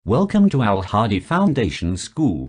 Welcome to Al Hadi Foundation School.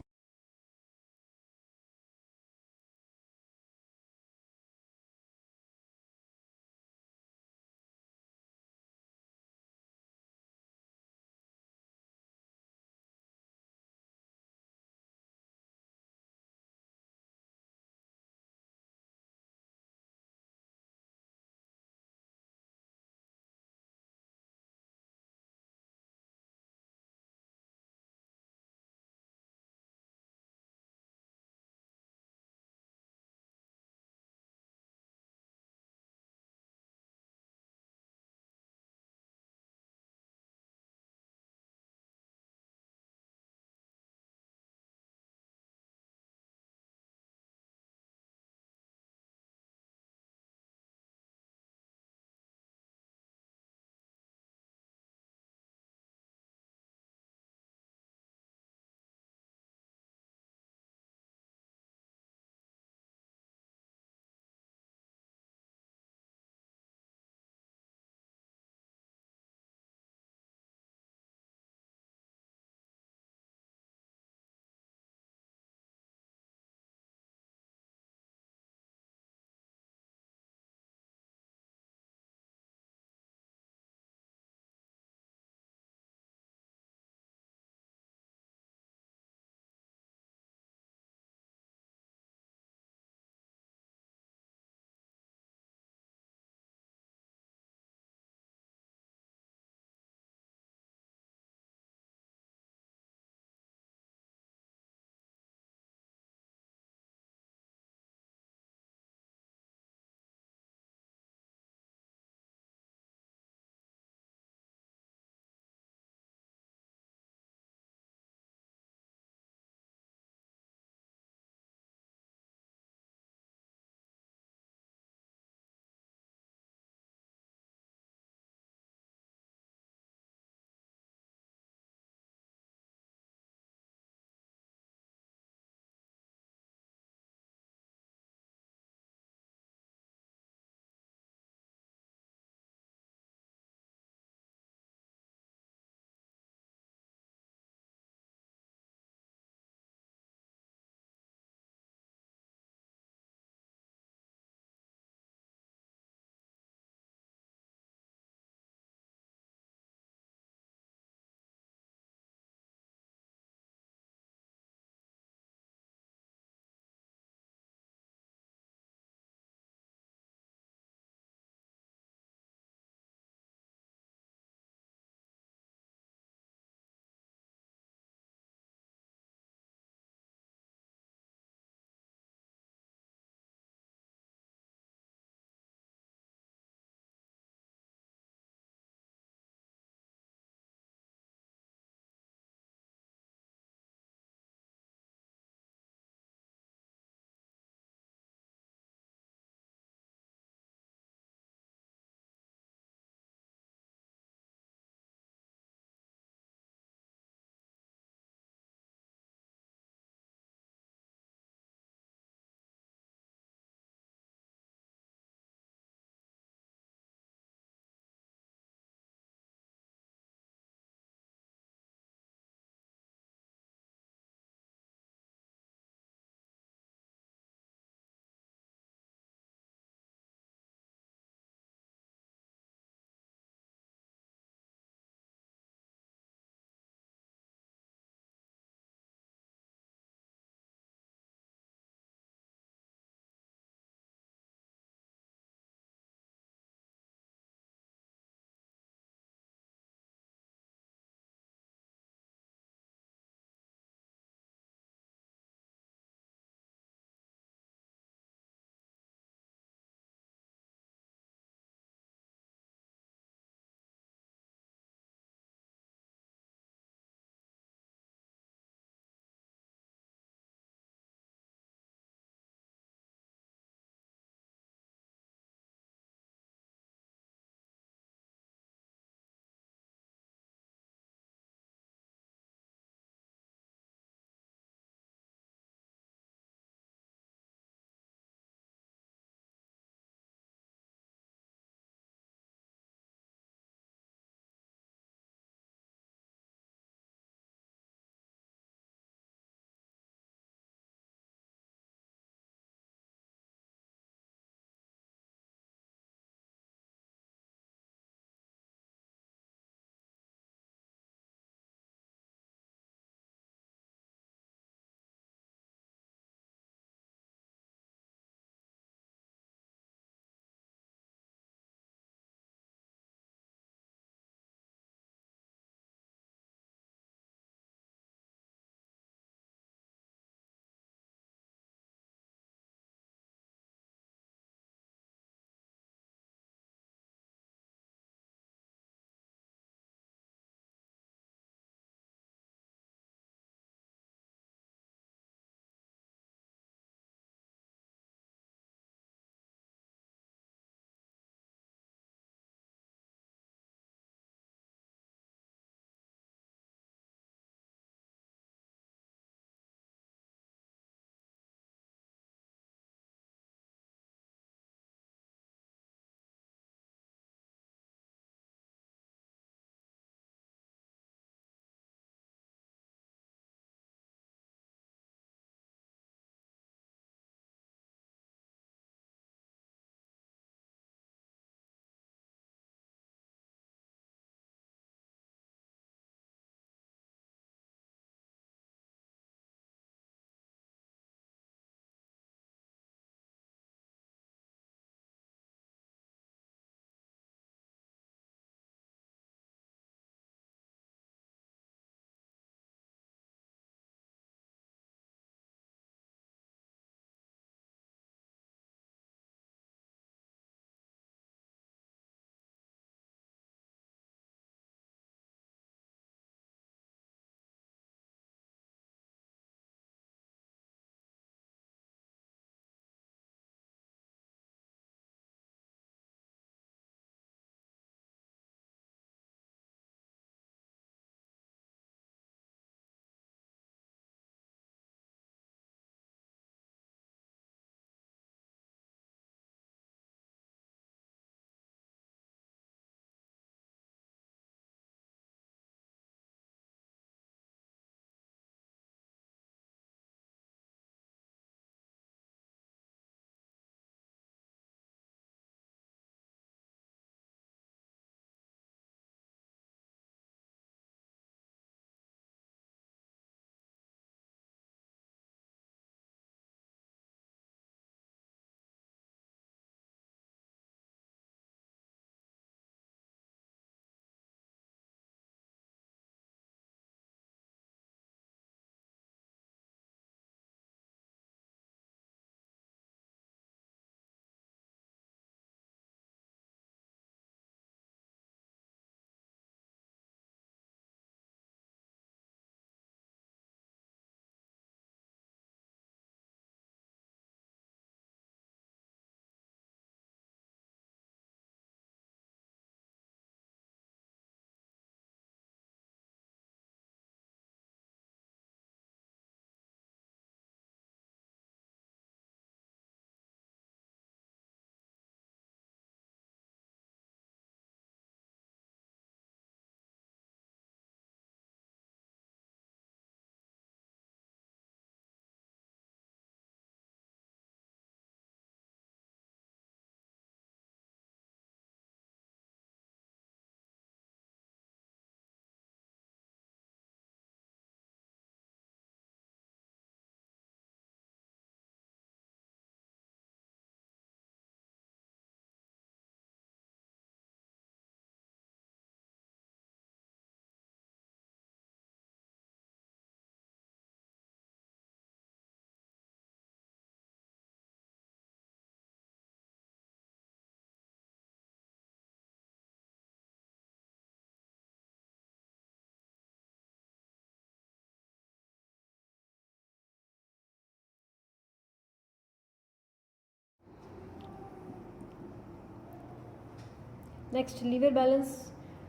Next lever balance.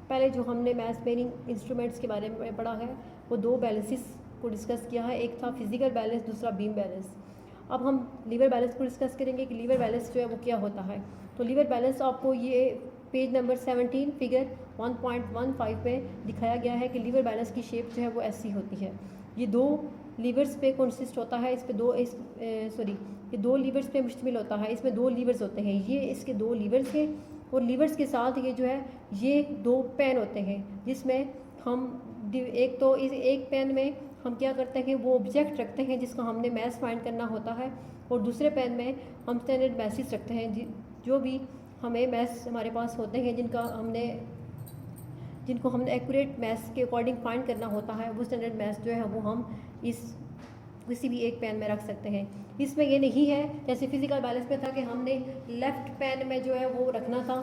पहले जो हमने मैथ बेयरिंग इंस्ट्रूमेंट्स के बारे में पढ़ा है वो दो बैलेंसेस को डिस्कस किया है, एक था फिजिकल बैलेंस, दूसरा बीम बैलेंस। अब हम लीवर बैलेंस को डिस्कस करेंगे कि लीवर बैलेंस जो है वो क्या होता है। तो लीवर बैलेंस आपको ये पेज नंबर 17 फिगर 1.15 में दिखाया गया है कि लीवर बैलेंस की शेप जो है वो ऐसी होती है। ये दो लीवर्स पे कंसिस्ट होता है, इस पे ये दो लीवर्स पे मुश्तमिल होता है। इसमें दो लीवर्स होते हैं, ये इसके दो लीवर्स हैं, और लीवर्स के साथ ये जो है ये दो पेन होते हैं, जिसमें हम एक तो इस एक पेन में हम क्या करते हैं वो ऑब्जेक्ट रखते हैं जिसका हमने मैथ फाइंड करना होता है, और दूसरे पेन में हम स्टैंडर्ड मैथ्स रखते हैं जो भी हमें मैथ्स हमारे पास होते हैं जिनको हमने एक्यूरेट मैथ्स के अकॉर्डिंग फाइंड करना होता है, वो स्टैंडर्ड मैथ्स जो है वो हम इस किसी भी एक पेन में रख सकते हैं। इसमें ये नहीं है जैसे फिजिकल बैलेंस में था कि हमने लेफ़्ट पेन में जो है वो रखना था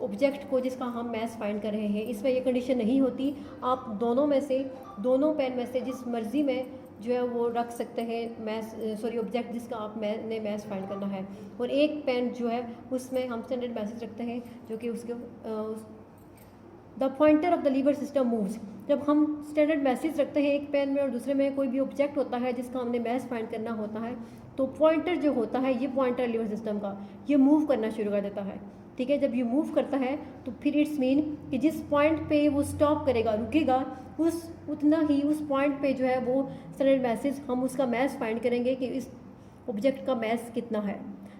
ऑब्जेक्ट को जिसका हम मैथ्स फाइंड कर रहे हैं। इसमें ये कंडीशन नहीं होती, आप दोनों पेन में से जिस मर्ज़ी में जो है वो रख सकते हैं ऑब्जेक्ट जिसका आप ने मैथ्स फाइंड करना है। और एक पेन जो है उसमें हम स्टैंडर्ड मैथ्स रखते हैं जो कि उसके the pointer of the lever system moves. जब हम स्टैंडर्ड मैसेज रखते हैं एक पेन में और दूसरे में कोई भी ऑब्जेक्ट होता है जिसका हमने मैथ्स फाइंड करना होता है, तो पॉइंटर जो होता है ये पॉइंटर लीवर सिस्टम का ये मूव करना शुरू कर देता है। ठीक है, जब ये मूव करता है तो फिर इट्स मीन कि जिस पॉइंट पे वो स्टॉप करेगा, रुकेगा, उतना ही उस पॉइंट पे जो है वो स्टैंडर्ड मैसेज हम उसका मैथ्स फाइंड करेंगे कि इस ऑब्जेक्ट का मैथ्स कितना है।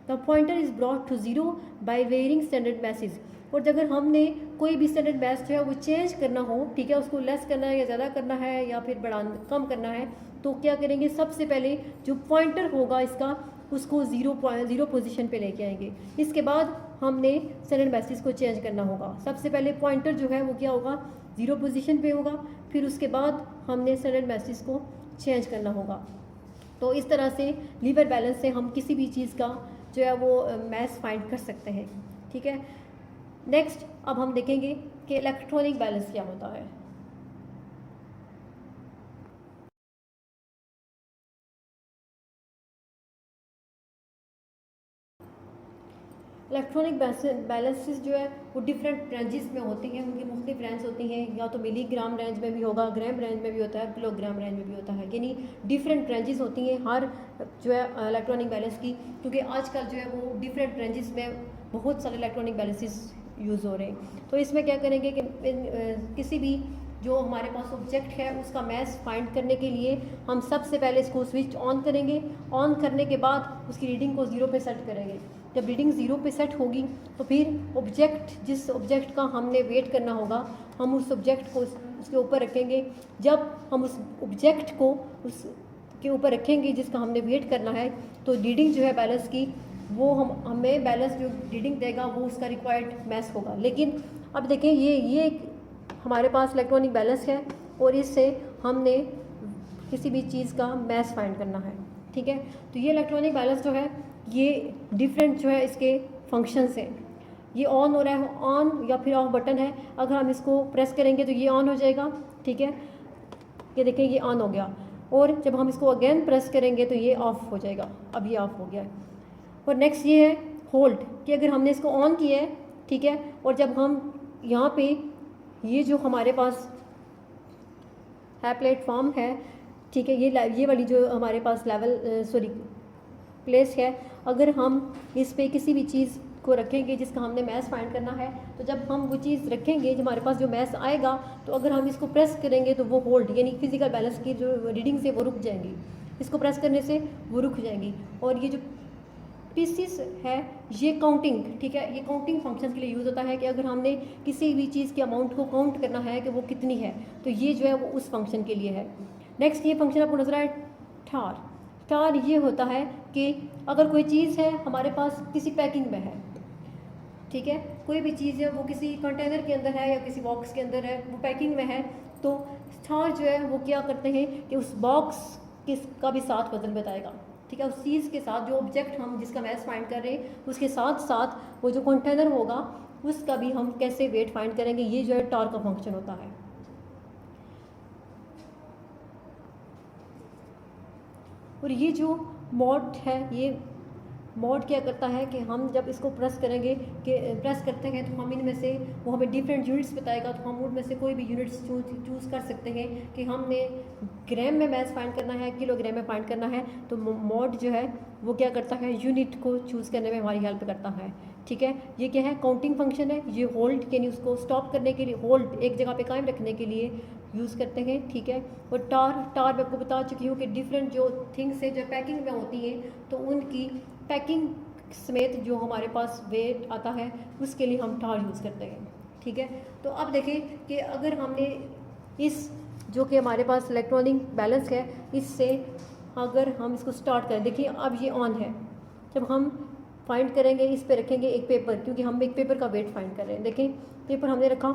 The pointer is brought to zero by varying standard masses. और अगर हमने कोई भी स्टैंडर्ड मैथ्स जो है वो चेंज करना हो, ठीक है, उसको लेस करना है या ज़्यादा करना है या फिर कम करना है, तो क्या करेंगे, सबसे पहले जो पॉइंटर होगा इसका उसको ज़ीरो पोजीशन पे लेके आएंगे। इसके बाद हमने स्टैंडर्ड मैसेज को चेंज करना होगा। सबसे पहले पॉइंटर जो है वो क्या होगा, ज़ीरो पोजीशन पे होगा, फिर उसके बाद हमने स्टैंडर्ड मैसेज को चेंज करना होगा। तो इस तरह से लीवर बैलेंस से हम किसी भी चीज़ का जो है वो मैथ्स फाइंड कर सकते हैं। ठीक है, नेक्स्ट अब हम देखेंगे कि इलेक्ट्रॉनिक बैलेंस क्या होता है। इलेक्ट्रॉनिक बैलेंसेस जो है वो डिफरेंट रेंजेस में होती हैं, उनकी मुख्तलिफ रेंज होती हैं, या तो मिलीग्राम रेंज में भी होगा, ग्राम रेंज में भी होता है, किलोग्राम रेंज में भी होता है, यानी डिफरेंट रेंजेस होती हैं हर जो है इलेक्ट्रॉनिक बैलेंस की, क्योंकि आजकल जो है वो डिफरेंट रेंजेस में बहुत सारे इलेक्ट्रॉनिक बैलेंसेस यूज़ हो रहे हैं। तो इसमें क्या करेंगे कि किसी भी जो हमारे पास ऑब्जेक्ट है उसका मैथ्स फाइंड करने के लिए हम सबसे पहले इसको स्विच ऑन करेंगे। ऑन करने के बाद उसकी रीडिंग को 0 पे सेट करेंगे। जब रीडिंग 0 पे सेट होगी तो फिर जिस ऑब्जेक्ट का हमने वेट करना होगा, हम उस ऑब्जेक्ट को उसके ऊपर रखेंगे। जब हम उस ऑब्जेक्ट को उसके ऊपर रखेंगे जिसका हमने वेट करना है, तो रीडिंग जो है बैलेंस की वो हमें बैलेंस जो रीडिंग देगा वो उसका रिक्वायर्ड मैथ्स होगा। लेकिन अब देखें ये हमारे पास इलेक्ट्रॉनिक बैलेंस है और इससे हमने किसी भी चीज़ का मैथ्स फाइंड करना है। ठीक है, तो ये इलेक्ट्रॉनिक बैलेंस जो है ये डिफरेंट जो है इसके फंक्शंस हैं। ये ऑन हो रहा है, ऑन या फिर ऑफ बटन है, अगर हम इसको प्रेस करेंगे तो ये ऑन हो जाएगा। ठीक है, ये देखें ये ऑन हो गया, और जब हम इसको अगेन प्रेस करेंगे तो ये ऑफ हो जाएगा। अब ये ऑफ हो गया। और नेक्स्ट ये है होल्ड, कि अगर हमने इसको ऑन किया है, ठीक है, और जब हम यहाँ पे ये जो हमारे पास है प्लेटफॉर्म है, ठीक है, ये वाली जो हमारे पास प्लेस है, अगर हम इस पे किसी भी चीज़ को रखेंगे जिसका हमने मैथ्स फाइंड करना है, तो जब हम वो चीज़ रखेंगे जो हमारे पास जो मैथ्स आएगा, तो अगर हम इसको प्रेस करेंगे तो वो होल्ड यानी फिजिकल बैलेंस की जो रीडिंग्स है वो रुक जाएंगी। इसको प्रेस करने से वो रुक जाएंगी। और ये जो पीसीस है ये काउंटिंग, ठीक है, ये काउंटिंग फंक्शन के लिए यूज़ होता है कि अगर हमने किसी भी चीज़ के अमाउंट को काउंट करना है कि वो कितनी है, तो ये जो है वो उस फंक्शन के लिए है। नेक्स्ट ये फंक्शन आपको नजर आए ठार। ठार ये होता है कि अगर कोई चीज़ है हमारे पास किसी पैकिंग में है, ठीक है, कोई भी चीज़ है वो किसी कंटेनर के अंदर है या किसी बॉक्स के अंदर है, वो पैकिंग में है, तो ठार जो है वो क्या करते हैं कि उस बॉक्स का भी साथ वजन बताएगा। ठीक है, उस चीज़ के साथ जो ऑब्जेक्ट हम जिसका मैथ्स फाइंड कर रहे हैं उसके साथ साथ वो जो कंटेनर होगा उसका भी हम कैसे वेट फाइंड करेंगे, ये जो है टार का फंक्शन होता है। और ये जो मॉड है ये मॉड क्या करता है कि हम जब इसको प्रेस करेंगे कि प्रेस करते हैं तो हम इनमें से वो हमें डिफरेंट यूनिट्स बताएगा, तो हम उनमें से कोई भी यूनिट्स चूज़ कर सकते हैं कि हमने ग्राम में मैथ फाइंड करना है, किलोग्राम में फाइंड करना है। तो मॉड जो है वो क्या करता है, यूनिट को चूज़ करने में हमारी हेल्प करता है। ठीक है, ये क्या है, काउंटिंग फंक्शन है। ये होल्ड यानी उसको स्टॉप करने के लिए, होल्ड एक जगह पे कायम रखने के लिए यूज़ करते हैं। ठीक है, और टार मैं आपको बता चुकी हूँ कि डिफरेंट जो थिंग्स है जो पैकिंग में होती हैं तो उनकी पैकिंग समेत जो हमारे पास वेट आता है उसके लिए हम टार यूज़ करते हैं। ठीक है, तो अब देखें कि अगर हमने इस जो कि हमारे पास इलेक्ट्रॉनिक बैलेंस है, इससे अगर हम इसको स्टार्ट करें, देखिए अब ये ऑन है। जब हम फाइंड करेंगे, इस पे रखेंगे एक पेपर, क्योंकि हम एक पेपर का वेट फाइंड कर रहे हैं। देखें पेपर हमने रखा,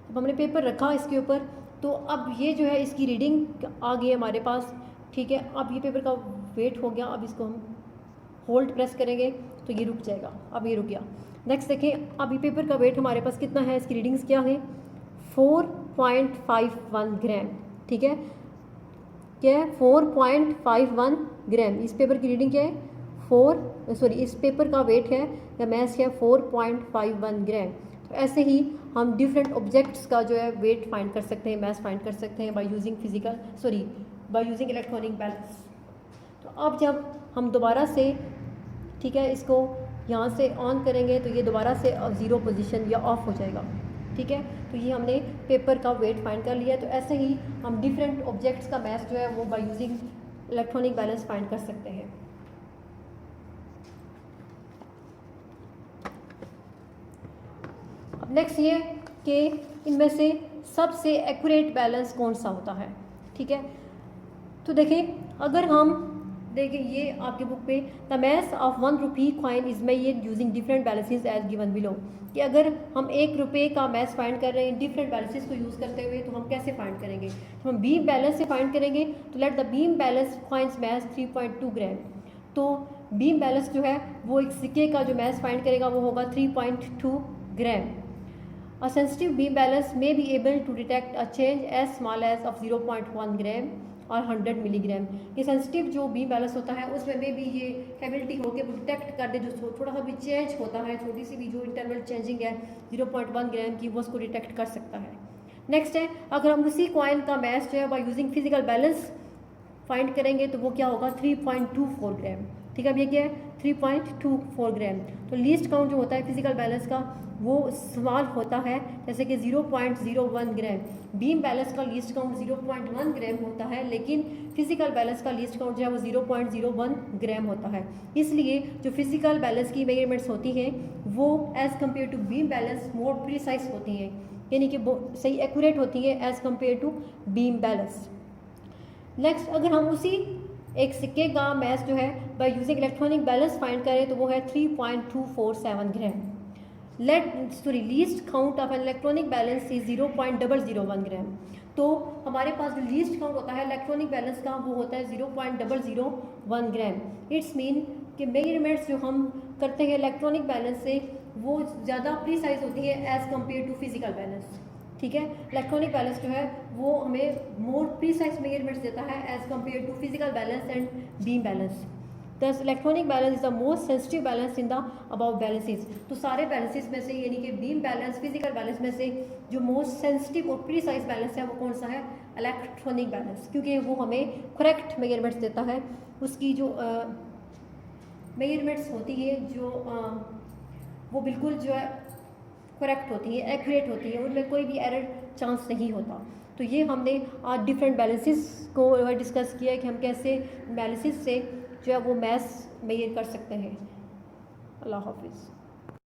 जब हमने पेपर रखा इसके ऊपर, तो अब ये जो है इसकी रीडिंग आ गई हमारे पास। ठीक है, अब ये पेपर का वेट हो गया। अब इसको हम होल्ड प्रेस करेंगे तो ये रुक जाएगा। अब ये रुक गया। नेक्स्ट देखें, अब ये पेपर का वेट हमारे पास कितना है, इसकी रीडिंग्स क्या है, 4.51 ग्राम। ठीक है, क्या है, 4.51 ग्राम। इस पेपर की रीडिंग क्या है, इस पेपर का वेट है या मैस है 4.51 ग्राम। तो ऐसे ही हम डिफरेंट ऑब्जेक्ट्स का जो है वेट फाइंड कर सकते हैं, मैस फाइंड कर सकते हैं बाय यूजिंग इलेक्ट्रॉनिक बैलेंस। तो अब जब हम दोबारा से, ठीक है, इसको यहाँ से ऑन करेंगे तो ये दोबारा से 0 पोजीशन या ऑफ हो जाएगा। ठीक है, तो ये हमने पेपर का वेट फाइंड कर लिया। तो ऐसे ही हम डिफरेंट ऑब्जेक्ट्स का मैस जो है वो bye using electronic balance find कर सकते हैं। अब नेक्स्ट ये कि इनमें से सबसे एक्यूरेट बैलेंस कौन सा होता है। ठीक है, तो देखें, अगर हम देखें ये आपके बुक पे the mass of 1 rupee coin is measured using different balances as given below, कि अगर हम 1 रुपये का मैथ फाइंड कर रहे हैं डिफरेंट बैलेंसेस को यूज़ करते हुए, तो हम कैसे फाइंड करेंगे। तो हम बीम बैलेंस से फाइंड करेंगे। तो let the beam balance coins math 3.2 ग्राम। तो बीम बैलेंस जो है वो एक सिक्के का जो मैथ फाइंड करेगा वो होगा 3.2 ग्राम। A sensitive beam balance may be able to detect a change as small as of 0.1 ग्राम और 100 मिलीग्राम। ये सेंसिटिव जो बीम बैलेंस होता है उसमें में भी ये कैबिलिटी हो के वो डिटेक्ट कर दे, जो थोड़ा सा भी चेंज होता है, छोटी सी भी जो इंटरवल चेंजिंग है 0.1 ग्राम की, वो उसको डिटेक्ट कर सकता है। नेक्स्ट है, अगर हम उसी कॉइन का मैथ जो है by using physical balance find करेंगे तो वो क्या होगा, 3.24 ग्राम। ठीक है, अब ये क्या है, 3.24 ग्राम। तो लीस्ट काउंट जो होता है फिजिकल बैलेंस का वो स्मॉल होता है, जैसे कि 0.01 ग्राम। बीम बैलेंस का लीस्ट काउंट 0.1 ग्राम होता है, लेकिन फिजिकल बैलेंस का लीस्ट काउंट जो है वो 0.01 ग्राम होता है। इसलिए जो फिजिकल बैलेंस की मेजरमेंट्स होती हैं वो as compare to beam balance more precise होती हैं, यानी कि सही एक्यूरेट होती है as compare to beam balance. Next, अगर हम उसी एक सिक्के का मैथ जो है by using electronic balance find करें तो वो है 3.247 gram. Least count of an electronic balance is 0.001 gram. तो हमारे पास जो लीस्ट काउंट होता है इलेक्ट्रॉनिक बैलेंस का वो होता है 0.001 ग्राम। इट्स मीन कि मेजरमेंट्स जो हम करते हैं इलेक्ट्रॉनिक बैलेंस से वो ज़्यादा प्रीसाइज होती है as compare to physical balance. ठीक है, इलेक्ट्रॉनिक बैलेंस जो है वो हमें मोर प्रीसाइज मेजरमेंट्स देता है as compare to physical balance and beam balance. This electronic balance is the most sensitive balance in the about balances. तो सारे बैलेंसेज में से यानी कि बीम बैलेंस, फिजिकल बैलेंस में से जो मोस्ट सेंसिटिव और प्रीसाइज बैलेंस है वो कौन सा है, इलेक्ट्रॉनिक बैलेंस, क्योंकि वो हमें करेक्ट मेजरमेंट्स देता है। उसकी जो मेजरमेंट्स होती है जो वो बिल्कुल जो है करेक्ट होती है, एक्यूरेट होती है, उनमें कोई भी एरर चांस नहीं होता। तो ये हमने आज डिफरेंट बैलेंसेस को डिस्कस किया है कि हम कैसे बैलेंसेस से जो है वो मैथ्स मेजर कर सकते हैं। अल्लाह हाफिज़।